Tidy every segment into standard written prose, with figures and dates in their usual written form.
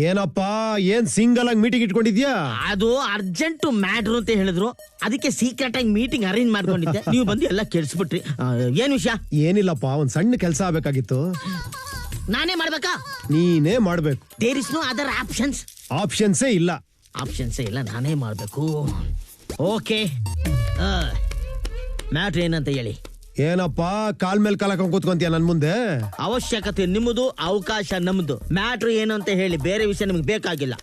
ಏನಪ್ಪಾ ಏನ್ ಸಿಂಗಲ್ ಆಗಿ ಮೀಟಿಂಗ್ ಇಟ್ಕೊಂಡಿದ್ಯಾ? ಅದು ಅರ್ಜೆಂಟ್ ಮ್ಯಾಟ್ರು ಅಂತ ಹೇಳಿದ್ರು, ಅದಕ್ಕೆ ಸೀಕ್ರೆಟ್ ಆಗಿ ಮೀಟಿಂಗ್ ಅರೇಂಜ್ ಮಾಡ್ಕೊಂಡಿದ್ದೆ. ನೀವು ಬಂದು ಎಲ್ಲ ಕೆಡಿಸ್ಬಿಟ್ರಿ. ಏನ್ ವಿಷಯ? ಏನಿಲ್ಲಪ್ಪ, ಒಂದ್ ಸಣ್ಣ ಕೆಲಸ ಆಗ್ಬೇಕಾಗಿತ್ತು. ನಾನೇ ಮಾಡ್ಬೇಕಾ? ನೀನೇ ಮಾಡ್ಬೇಕು. There is no other options. ಆಪ್ಷನ್ಸೇ ಇಲ್ಲ. ಆಪ್ಷನ್ಸೇ ಇಲ್ಲ, ನಾನೇ ಮಾಡ್ಬೇಕು. ಓಕೆ, ಮ್ಯಾಟ್ರ್ ಏನಂತ ಹೇಳಿ. ಏನಪ್ಪಾ ಕಾಲ್ ಮೇಲೆ ಕಾಲ ಕೂತ್ಕೊಂತೀಯ ನನ್ ಮುಂದೆ? ಅವಶ್ಯಕತೆ ನಿಮ್ಮದು, ಅವಕಾಶ ನಮ್ದು. ಮ್ಯಾಟ್ರ್ ಏನು ಅಂತ ಹೇಳಿ, ಬೇರೆ ವಿಷಯ ನಿಮ್ಗೆ ಬೇಕಾಗಿಲ್ಲ.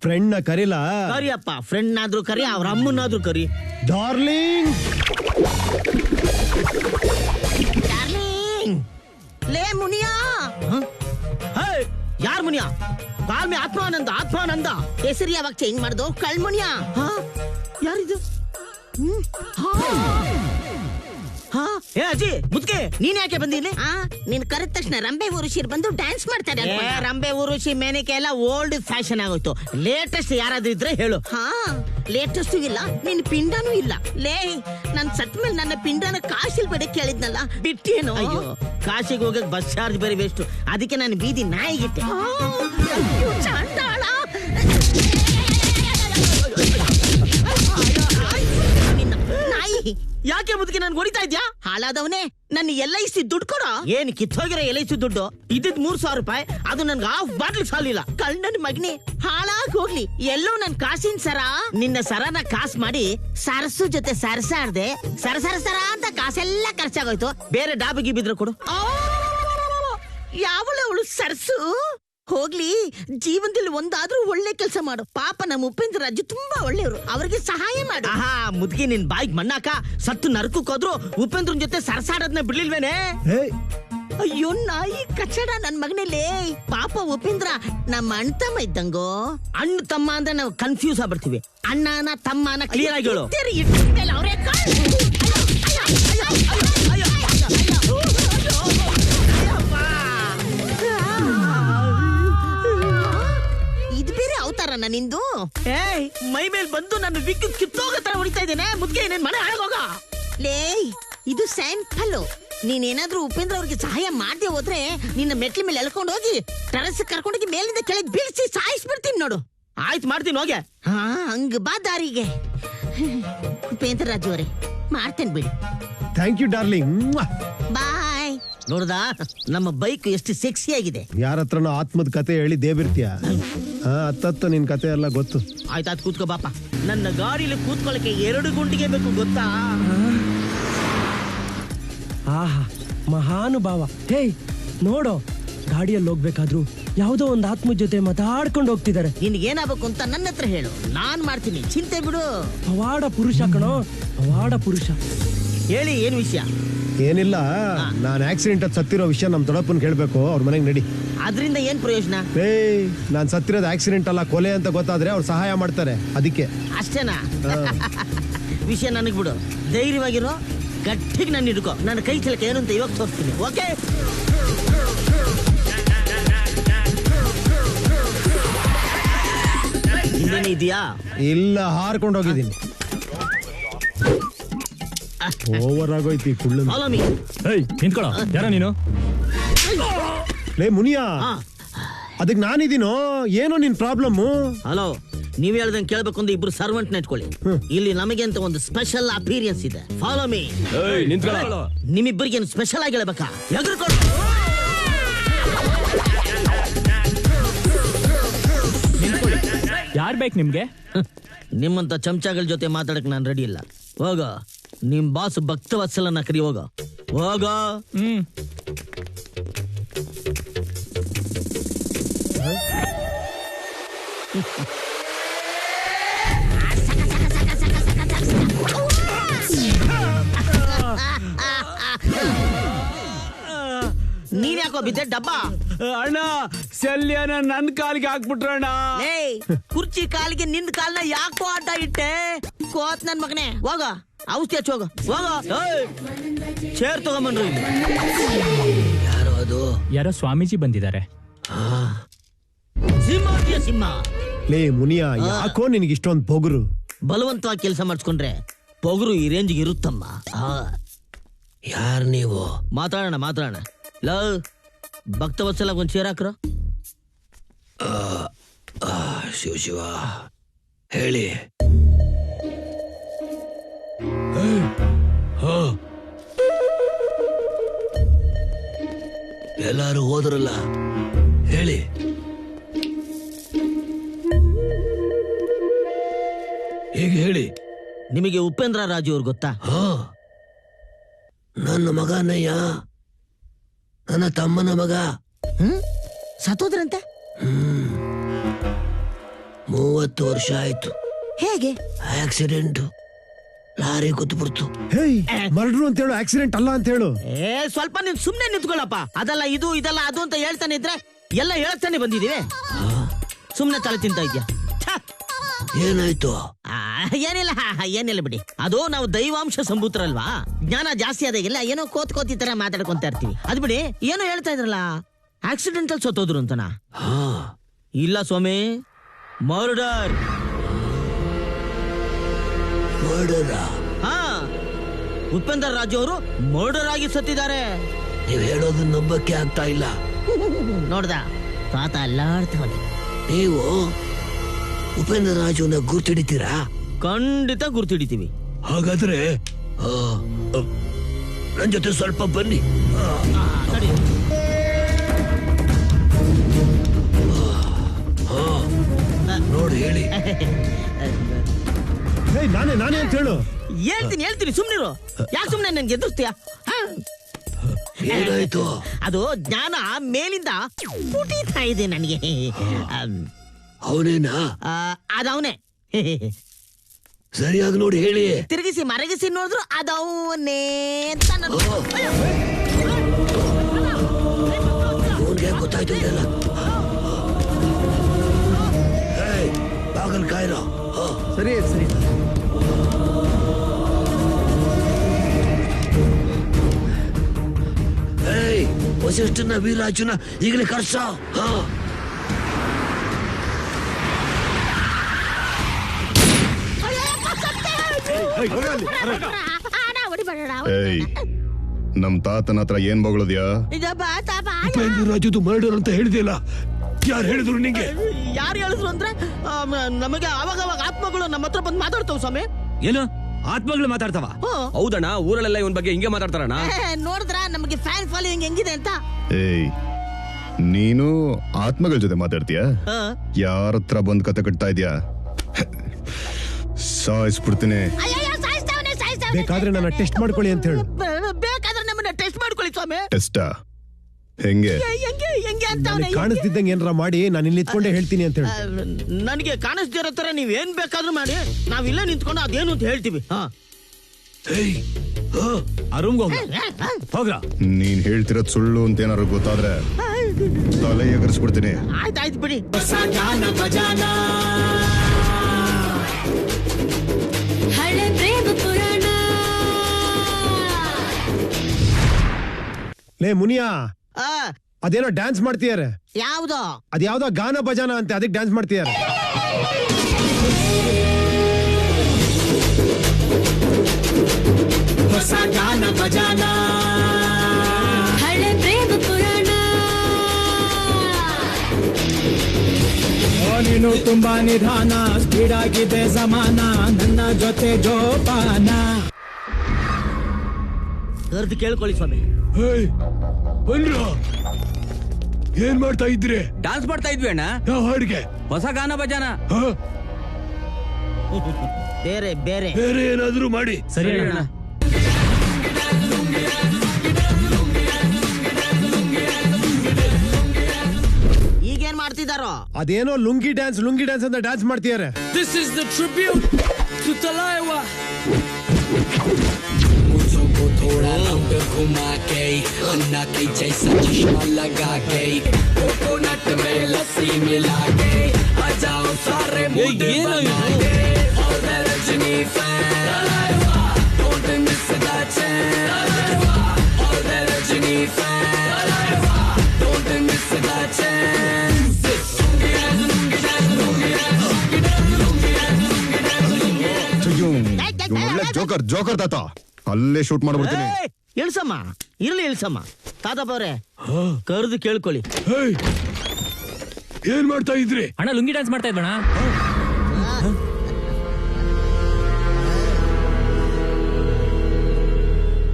ಫ್ರೆಂಡ್ ನ ಕರಿಲಾ? ಕರಿಯಪ್ಪ, ಫ್ರೆಂಡ್ ನಾದ್ರೂ ಕರಿ, ಅವ್ರ ಅಮ್ಮನಾದ್ರೂ ಕರಿ. ಡಾರ್ಲಿಂಗ್ ಲೇ ಮುನಿಯಾ. ಯಾರ್ ಮುನಿಯಾ? ಕಾಲ್ ಮೇ ಆತ್ಮಾನಂದ. ಆತ್ಮಾನಂದ ಹೆಸರು ಯಾವಾಗ ಚೇಂಜ್ ಮಾಡ್ದು? ಕಳ್ ಮುನಿಯಾ. ಯಾರಿದು? ಏ ಅಜ್ಜಿ ಮುದ್ಕೆ, ನೀನ್ ಯಾಕೆ ಬಂದಿಲ್ಲಿ? ನೀನ್ ಕರೆದ ತಕ್ಷಣ ರಂಬೆ ಊರುಷಿರ್ ಬಂದು ಡ್ಯಾನ್ಸ್ ಮಾಡ್ತಾರೆ. ರಂಬೆ ಊರುಷಿ ಮೇನಿಕೆ ಎಲ್ಲ ಓಲ್ಡ್ ಫ್ಯಾಷನ್ ಆಗೋಯ್ತು. ಲೇಟೆಸ್ಟ್ ಯಾರಾದ್ರೂ ಇದ್ರೆ ಹೇಳು. ಲೇಟೆಸ್ಟ್ ಇಲ್ಲ, ನಿನ್ ಪಿಂಡನೂ ಇಲ್ಲ. ಲೇ, ನನ್ ಸತ್ ಮೇಲೆ ನನ್ನ ಪಿಂಡನ ಕಾಶಿಲ್ ಬೇಡ ಕೇಳಿದ್ನಲ್ಲ, ಬಿಟ್ಟೇನು? ಅಯ್ಯೋ, ಕಾಶಿಗೆ ಹೋಗಕ್ ಬಸ್ ಚಾರ್ಜ್ ಬೇರೆ ವೇಸ್ಟ್. ಅದಕ್ಕೆ ನಾನು ಬೀದಿ ನಾಯಿಗಿಟ್ಟೆ. ಚಾಂಡಾಳ, ನಾಯಿ. ಯಾಕೆ ಮುದುಕಿ ನನ್ಗೆ ಹೊಡಿತಾ ಇದ್ಯಾ? ಹಾಳಾದವನೇ, ನನ್ನ LIC ದುಡ್ಡು ಕೊಡೋ. ಏನ್ ಕಿತ್ತೋಗಿರೋ LIC ದುಡ್ಡು? ಇದ್ದಿದ್ 3,000 ರೂಪಾಯಿ, ಅದು ನನ್ಗೆ ಹಾಫ್ ಬಾಟ್ಲ್ ಸಾಲಿಲ್ಲ. ಕಳ್ಳನ ಮಗನೇ, ಹಾಳಾಗ್ ಹೋಗ್ಲಿ. ಎಲ್ಲೋ ನನ್ ಕಾಸಿನ ಸರ. ನಿನ್ನ ಸರನ ಕಾಸ್ ಮಾಡಿ ಸರಸು ಜೊತೆ ಸರಸಾಡ್ದೆ, ಸರ ಅಂತ ಕಾಸೆಲ್ಲ ಖರ್ಚಾಗೋಯ್ತು. ಬೇರೆ ಡಾಬಿಗೆ ಬಿದ್ರೆ ಕೊಡು. ಯಾವಳು ಅವಳು ಸರಸು? ಹೋಗ್ಲಿ, ಜೀವನದಲ್ಲಿ ಒಂದಾದ್ರೂ ಒಳ್ಳೆ ಕೆಲಸ ಮಾಡು. ಪಾಪ ನಮ್ಮ ಉಪೇಂದ್ರ ರಾಜು ತುಂಬಾ ಒಳ್ಳೆಯವರು, ಅವ್ರಿಗೆ ಸಹಾಯ ಮಾಡು. ಮುದ್ಕಿ, ನಿನ್ ಬಾಯಿಗೆ ಮಣ್ಣಾಕ. ಸತ್ತು ನರಕಕ್ಕೆ ಹೋದ್ರು ಉಪೇಂದ್ರನ್ ಜೊತೆ ಸರಸಾಡೋದ್ನ ಬಿಡ್ಲಿಲ್ವೇನೆ? ಅಯ್ಯೋ ನಾಯಿ ಕಚ್ಚಡ ನನ್ ಮಗನೇಲೇ. ಪಾಪ ಉಪೇಂದ್ರ ನಮ್ಮ ಅಣ್ಣ ತಮ್ಮ ಇದ್ದಂಗೋ. ಅಣ್ಣ ತಮ್ಮ ಅಂದ್ರೆ ನಾವು ಕನ್ಫ್ಯೂಸ್ ಆಗ್ಬಿಡ್ತೀವಿ. ಅಣ್ಣನ ತಮ್ಮನ ಕ್ಲಿಯರ್ ಆಗಿ ಹೇಳು. ಇದು ಬೇರೆ ಅವತಾರನ ನಿಂದು? ಮೈ ಮೇಲ್ ಬಂದು ನನ್ನ ವಿಗ್ ಕಿತ್ತೋಗೋ ತರ ಹೊಡಿತಾ ಇದ್ದೇನೆ. ಮುದ್ಕೆ, ನಿನ್ ಮನೆ ಹಾಳಾಗೋಗ. ಲೇ, ಇದು ಸ್ಯಾಂಪಲ್. ನೀನೇನಾದ್ರೂ ಉಪೇಂದ್ರ ಅವ್ರಿಗೆ ಸಹಾಯ ಮಾಡದೆ ಹೋದ್ರೆ ನಿನ್ನ ಮೆಟ್ಲ ಮೇಲೆ ಎಳ್ಕೊಂಡು ಹೋಗಿ ಟೆರಸ್ ಕರ್ಕೊಂಡೋಗಿ ಮೇಲಿಂದ ಕೆಳಗೆ ಬೀಳ್ಸಿ ಸಾಯಿಸ್ಬಿಡ್ತೀನಿ ನೋಡು. ಆಯ್ತು, ಮಾಡ್ತೀನಿ, ಹೋಗೆ. ಹಂಗ ಬಾ ದಾರಿಗೆ. ಉಪೇಂದ್ರ ರಾಜು ಅವರೇ, ಮಾಡ್ತೇನೆ ಬಿಡಿ. Thank you darling. ಬಾಯ್. ನೋಡ್ದ, ನಮ್ಮ ಬೈಕ್ ಎಷ್ಟು ಸೆಕ್ಸಿ ಆಗಿದೆ. ಯಾರ ಹತ್ರನೋ ಆತ್ಮದ ಕತೆ ಹೇಳಿ ದೇಬಿರ್ತೀಯ. ಹತ್ತತ್ತು ನಿನ್ ಕತೆ ಎಲ್ಲ ಗೊತ್ತು. ಆಯ್ತಾಯ್ತು, ಕೂತ್ಕೋ ಬಾಪ. ನನ್ನ ಗಾಡಿಲಿ ಕೂತ್ಕೊಳ್ಳಕ್ಕೆ 2 ಗುಂಡಿಗೆ ಬೇಕು, ಗೊತ್ತಾ? ಆಹಾ, ಮಹಾನುಭಾವ. ಹೇ ನೋಡೋ, ಗಾಡಿಯಲ್ಲಿ ಹೋಗ್ಬೇಕಾದ್ರು ಯಾವುದೋ ಒಂದು ಆತ್ಮ ಜೊತೆ ಮಾತಾಡ್ಕೊಂಡು ಹೋಗ್ತಿದ್ದಾರೆ. ನಿನ್ಗೇನಾಗಬೇಕು ಅಂತ ನನ್ನ ಹತ್ರ ಹೇಳು, ನಾನ್ ಮಾಡ್ತೀನಿ, ಚಿಂತೆ ಬಿಡು. ಪವಾಡ ಪುರುಷ ಕಣೋ, ಪವಾಡ ಪುರುಷ. ಹೇಳಿ, ಏನ್ ವಿಷಯ? ಏನಿಲ್ಲ, ನಾನ್ ಆಕ್ಸಿಡೆಂಟ್ ಅಲ್ಲಿ ಸತ್ತಿರೋ ವಿಷಯ ನಮ್ ದೊಡ್ಡಪ್ಪನ್ ಕೇಳ್ಬೇಕು. ಅವ್ರ ಮನೆಗೆ ನಡಿ. ಅದ್ರಿಂದ ಏನ್ ಪ್ರಯೋಜನ? ನಾನ್ ಸತ್ತಿರೋದು ಆಕ್ಸಿಡೆಂಟ್ ಅಲ್ಲ, ಕೊಲೆ ಅಂತ ಗೊತ್ತಾದ್ರೆ ಅವ್ರು ಸಹಾಯ ಮಾಡ್ತಾರೆ, ಅದಕ್ಕೆ. ಅಷ್ಟೇನಾ? ವಿಷಯ ನನಗ್ ಬಿಡು, ಧೈರ್ಯವಾಗಿರೋ, ಗಟ್ಟಿಗೆ ನಾನು ಹಿಡ್ಕೋ. ನನ್ನ ಕೈ ಚಲಕ ಏನು ಅಂತ ಇವಾಗ ತೋರಿಸ್ತೀನಿ, ಓಕೆ? ಇನ್ನೇನು ಇದೆಯಾ? ಇಲ್ಲ, ಹಾರ್ಕೊಂಡು ಹೋಗಿದ್ದೀನಿ. ಓವರ್ ಆಗೋಯ್ತಿ ಕುಳ್ಳು. Follow me. ನಿಂತ್ಕೊಳ್ಳೋ, ಯಾರ ನೀನು? ಲೇ ಮುನಿಯಾ, ಅದಕ್ಕೆ ನಾನಿದ್ದೀನೋ ಏನೋ ನಿನ್ ಪ್ರಾಬ್ಲಮ್? ಹಲೋ, ನೀವ್ ಹೇಳ್ದಂಗೆ ಕೇಳ್ಬೇಕು ಅಂದ್ರೆ ಇಬ್ರು ಸರ್ವೆಂಟ್ ನೆಟ್ಕೊಳ್ಳಿ. ಇಲ್ಲಿ ನಮಗೆ ಅಂತ ಒಂದು ಸ್ಪೆಷಲ್ ಅಪೀರಿಯನ್ಸ್ ಇದೆ. Follow me. ನಿಂತ್ಕೊಳ್ಳೋ. ನಿಮ್ಮಿಬ್ಬರಿಗೆ ಸ್ಪೆಷಲ್ ಆಗಿ ಹೇಳ್ಬೇಕಾ? ಎಗರ್ಕೊಂಡು ಯಾರ್ ಬೇಕು ನಿಮ್ಗೆ? ನಿಮ್ಮಂತ ಚಮಚಗಳ ಜೊತೆ ಮಾತಾಡಕ್ ನಾನು ರೆಡಿ ಇಲ್ಲ. ಹೋಗ, ನಿಮ್ ಬಾಸ್ ಭಕ್ತವತ್ಸಲನ ಕರಿ. ಹೋಗ ಹೋಗ. ನೀನ್ ಯಾಕೋ ಬಿದ್ದೆ ಡಬ್ಬ? ಅಣ್ಣ, ಶಲ್ಯನ ನನ್ ಕಾಲಿಗೆ ಹಾಕ್ಬಿಟ್ರಣ್ಣ. ಕುರ್ಚಿ ಕಾಲಿಗೆ ನಿಂದ ಕಾಲ್ನ ಯಾಕೋ ಆಟ ಇಟ್ಟೆ? ಕೋತ್ ನನ್ ಮಗನೇ, ಹೋಗ ಔಷಧಿ ಹಚ್ಚೋಗ. ಹೋಗ, ಚೇರ್ ತಗೊಂಬನ್ರಿ. ಯಾರೋ ಅದು? ಯಾರೋ ಸ್ವಾಮೀಜಿ ಬಂದಿದ್ದಾರೆ. ಸಿಂಹ ಸಿಂಹ. ಲೇ ಮುನಿಯಾ, ಯಾಕೋ ನಿನಗೆ ಇಷ್ಟೊಂದು ಪೊಗರು? ಬಲವಂತವಾಗಿ ಕೆಲಸ ಮಾಡಿಸ್ಕೊಂಡ್ರೆ ಪೊಗರು ಈ ರೇಂಜ್ಗೆ ಇರುತ್ತಮ್ಮ. ಯಾರ್ ನೀವು? ಮಾತಾಡೋಣ. ಲವ್ ಭಕ್ತವತ್ಸಲ ಒಂದ್ ಚೇರ್ ಹಾಕ್ರ. ಶಿವ ಶಿವ ಹೇಳಿ. ಎಲ್ಲಾರು ಹೋದ್ರಲ್ಲ, ಹೇಳಿ. ಈಗ ಹೇಳಿ. ನಿಮಗೆ ಉಪೇಂದ್ರ ರಾಜು ಅವ್ರು ಗೊತ್ತಾ? ನನ್ನ ಮಗನಯ್ಯ, ನನ್ನ ತಮ್ಮನ ಮಗ. ಸತ್ತೋದ್ರಂತೆ? 30 ವರ್ಷ ಆಯ್ತು. ಹೇಗೆ? ಆಕ್ಸಿಡೆಂಟ್, ಲಾರಿ ಕೂತ್ಬಿಡ್ತು. ಹೇಯ್, ಮರ್ಡ್ರು ಅಂತ ಹೇಳು, ಆಕ್ಸಿಡೆಂಟ್ ಅಲ್ಲ ಅಂತ ಹೇಳು. ಸ್ವಲ್ಪ ನೀನ್ ಸುಮ್ನೆ ನಿಂತ್ಕೊಳ್ಳಪ್ಪ. ಅದಲ್ಲ ಇದು, ಇದಲ್ಲ ಅದು ಅಂತ ಹೇಳ್ತಾನೆ ಇದ್ರೆ ಎಲ್ಲ ಹೇಳ್ತಾನೆ ಬಂದಿದೀವಿ. ಸುಮ್ನೆ ತಲೆ ತಿಂತ ಇದ್ಯಾ? ಏನಾಯ್ತು? ಏನಿಲ್ಲ ಬಿಡಿ. ಅದು ನಾವು ದೈವಾಂಶ ಸಂಭೂತರಲ್ವಾ, ಜ್ಞಾನ ಜಾಸ್ತಿ ಆದಾಗೆಲ್ಲ ಏನೋ ಕೋತಿ ತರ ಮಾತಾಡ್ಕೊಂತ ಇರ್ತೀವಿ. ಅದ್ ಬಿಡಿ, ಏನೋ ಹೇಳ್ತಾ ಇದ್ರಲ್ಲ, ಆಕ್ಸಿಡೆಂಟ್ ಅಲ್ಲಿ ಸತ್ತೋದ್ರು ಅಂತನಾ? ಇಲ್ಲ ಸ್ವಾಮಿ, ಮರ್ಡರ್. ಹಾ, ಉಪೇಂದ್ರ ರಾಜು ಅವರು ಮರ್ಡರ್ ಆಗಿ ಸತ್ತಿದ್ದಾರೆ. ನೀವ್ ಹೇಳೋದನ್ನ ನಂಬಕ್ಕೆ ಆಗ್ತಾ ಇಲ್ಲ. ನೋಡ್ದ ತಾತ ಅಲ್ಲಾಡ್ತವನೆ. ನೀವು ಉಪೇಂದ್ರ ರಾಜುನ ಗುರ್ತಿಡಿತೀರಾ? ಖಂಡಿತ ಗುರ್ತಿಡಿತೀವಿ. ಹಾಗಾದ್ರೆ ನನ್ ಜೊತೆ ಸ್ವಲ್ಪ ಬನ್ನಿ. ಸರಿ. ನೋಡಿ ಹೇಳಿ. ಹೇಯ್, ನಾನೇ ಅಂತ ಹೇಳು. ಹೇಳ್ತೀನಿ ಸುಮ್ನಿರು. ಯಾಕೆ ಸುಮ್ನೆ ನನ್ಗೆ ಎದುರಿಸ್ತೀಯ? ಏನಾಯ್ತು? ಅದು ಜ್ಞಾನ ಮೇಲಿಂದ ಪುಟಿತಾ ಇದೆ ನನಗೆ. ಅವನೇನಾ? ಅದವನೇ. ಸರಿಯಾಗಿ ನೋಡಿ ಹೇಳಿ. ತಿರುಗಿಸಿ ಮರಗಿಸಿ ನೋಡಿದ್ರು ಅದವನೇ ಅಂತ ನನ್ನ- ಅವನ್ಗೆ ಗೊತ್ತಾಯ್ತು ಇದೆಲ್ಲ. ಬಾಗಲ್ ಕಾಯ್ರೋ. ಸರಿ. ವಸಿಷ್ಠನ ವೀರಾಜುನ ಈಗಲೇ ಕರ್ಸ. ಏಯ್, ನಮ್ ತಾತನ ಹತ್ರ ಏನ್ ಬಗಳದ್ಯಾ? ಉಪೇಂದ್ರ ರಾಜುದು ಮರ್ಡರ್ ಅಂತ ಹೇಳಿದಿಲ್ಲ. ಯಾರು ಹೇಳಿದ್ರು ನಿಂಗೆ? ಯಾರು ಹೇಳಿದ್ರು ಅಂದ್ರೆ ನಮಗೆ ಅವಾಗ ಆತ್ಮಗಳು ನಮ್ಮ ಹತ್ರ ಬಂದು ಮಾತಾಡ್ತಾವ ಸ್ವಾಮಿ. ಏನು ಆತ್ಮಗಳು ಮಾತಾಡ್ತಾವ? ಹೌದಣ್ಣ, ಊರಲ್ಲೆಲ್ಲ ಇವನ್ ಬಗ್ಗೆ ಹಿಂಗೆ ಮಾತಾಡ್ತಾರಣ್ಣ. ನೋಡಿದ್ರ ನಮಗೆ ಫ್ಯಾನ್ ಫಾಲೋಯಿಂಗ್ ಹೆಂಗಿದೆ ಅಂತ. ಏಯ್, ನೀನು ಆತ್ಮಗಳ ಜೊತೆ ಮಾತಾಡ್ತೀಯ? ಯಾರ ಹತ್ರ ಬಂದ್ ಕತೆ ಕಟ್ತಾ ಇದ್ಯಾ? ಸಾಯಿಸ್ಬಿಡ್ತೀನಿ. ಬೇಕಾದ್ರೆ ನನ್ನ ಟೆಸ್ಟ್ ಮಾಡ್ಕೊಳ್ಳಿ ಅಂತ ಹೇಳು. ಬೇಕಾದ್ರೆ ನಮ್ಮನ್ನ ಟೆಸ್ಟ್ ಮಾಡ್ಕೊಳ್ಳಿ ಸ್ವಾಮಿ. ಟೆಸ್ಟಾ? ಹೆಂಗೆ? ಹೆಂಗೆ ಅಂತ ನನಗೆ ಕಾಣಿಸ್ತಿದ್ದಂಗೆ ಏನಾರ ಮಾಡಿ ನಾನು ಇಲ್ಲಿ ನಿಂತ್ಕೊಂಡೇ ಹೇಳ್ತೀನಿ ಅಂತ ಹೇಳು. ನನಗೆ ಕಾಣಿಸ್ತಿರೋ ತರ ನೀವ್ ಏನ್ ಬೇಕಾದ್ರೂ ಮಾಡಿ, ನಾವಿಲ್ಲ ನಿಂತ್ಕೊಂಡು ಅದೇನು ಅಂತ ಹೇಳ್ತೀವಿ. ಹೋಗ್ರ. ನೀನ್ ಹೇಳ್ತಿರೋದ್ ಸುಳ್ಳು ಅಂತ ಏನಾರು ಗೊತ್ತಾದ್ರೆ ತಲೆ ಎಗರಿಸ್ಬಿಡ್ತೀನಿ. ಆಯ್ತಾಯ್ತು ಬಿಡಿ. ಹಳೆ ಪ್ರೇಮ ಪುರಾಣ. ಲೇ ಮುನಿಯಾ, ಆ, ಅದೇನೋ ಡ್ಯಾನ್ಸ್ ಮಾಡ್ತೀಯಾರೆ. ಯಾವ್ದೋ ಅದ್ಯಾವ್ದೋ ಗಾನ ಭಜಾನ ಅಂತೆ, ಅದಕ್ಕೆ ಡ್ಯಾನ್ಸ್ ಮಾಡ್ತೀಯಾರೆ. ಹೊಸ ಗಾನ ಭಜಾನ. ಹಳೆ ಪ್ರೇಮ ಪುರಾಣ. ನೀನು ತುಂಬಾ ನಿಧಾನ, ಸ್ಪೀಡ್ ಆಗಿದೆ ಸಮಾನ, ನನ್ನ ಜೊತೆ ಜೋಪಾನ. ಕರ್ದು ಕೇಳ್ಕೊಳ್ಳಿ ಸ್ವಾಮಿ. ಏನ್ ಮಾಡ್ತಾ ಇದ್ರಿ? ಡಾನ್ಸ್ ಮಾಡ್ತಾ ಇದ್ವಿ ಅಣ್ಣ. ಯಾವ ಹಾಡಿಗೆ? ಹೊಸ ಗಾನ ಭಜಾನ. ಬೇರೆ ಬೇರೆ ಬೇರೆ ಏನಾದ್ರೂ ಮಾಡಿ. ಸರಿ ಅಣ್ಣ. ಈಗೇನ್ ಮಾಡ್ತಿದಾರೋ? ಅದೇನೋ ಲುಂಗಿ ಡ್ಯಾನ್ಸ್ ಅಂತ dance ಮಾಡ್ತೀಯಾರೆ. This is the tribute to Talaiwa. को थोड़ा राउंड घुमा के अन्ना की जैसा चश्मा लगा के कोकोनट में लस्सी मिला के आ जाओ सारे मूड बना के और Rajini fan don't miss the chance और Rajini fan don't miss the chance. ಒಳ್ಳೆ ಜೋಕರ್ ತಾತ, ಅಲ್ಲೇ ಶೂಟ್ ಮಾಡ್ಬಿಡ್ತೀನಿ. ಇಳ್ಸಮ್ಮ, ಇರ್ಲಿ ಇಳ್ಸಮ್ಮ. ತಾತಪ್ಪ ಅವ್ರೆ, ಕರೆದು ಕೇಳ್ಕೊಳ್ಳಿ. ಏನ್ ಮಾಡ್ತಾ ಇದ್ರಿ? ಅಣ್ಣ ಲುಂಗಿ ಡ್ಯಾನ್ಸ್ ಮಾಡ್ತಾ ಇದ್ವಣ್ಣ.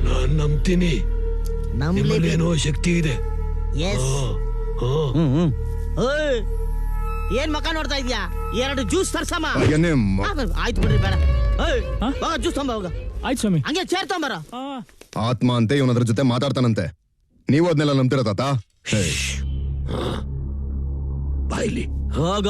ನಾನ್ ನಂಬ್ತೀನಿ ನಿಮ್ಮಲ್ಲೇನೋ ಶಕ್ತಿ ಇದೆ. ಎಸ್ ಓಯ್, ಏನ್ ಮಕ ನೋಡ್ತಾ ಇದ್ಯಾ? 2 ಜ್ಯೂಸ್ ತರ್ಸಮ್ಮ. ಹಾಗೇನೆ ಆಯ್ತು ಬಿಡ್ರಿ, ಬೇಡ. ಜ್ಯೂಸ್ ತೊಂಬ ಹೋಗ. ಆಯ್ತು ಸ್ವಾಮಿ. ಹಂಗೆ ಚೇರ್ ತೊಂಬರ. ಆತ್ಮ ಅಂತೆ ಇವನದ್ರ ಜೊತೆ ಮಾತಾಡ್ತಾನಂತೆ. ನೀವು ಅದನ್ನೆಲ್ಲ ನಂಬ್ತಿರ ತಾತ? ಬಾಯ್ಲಿ ಹೋಗ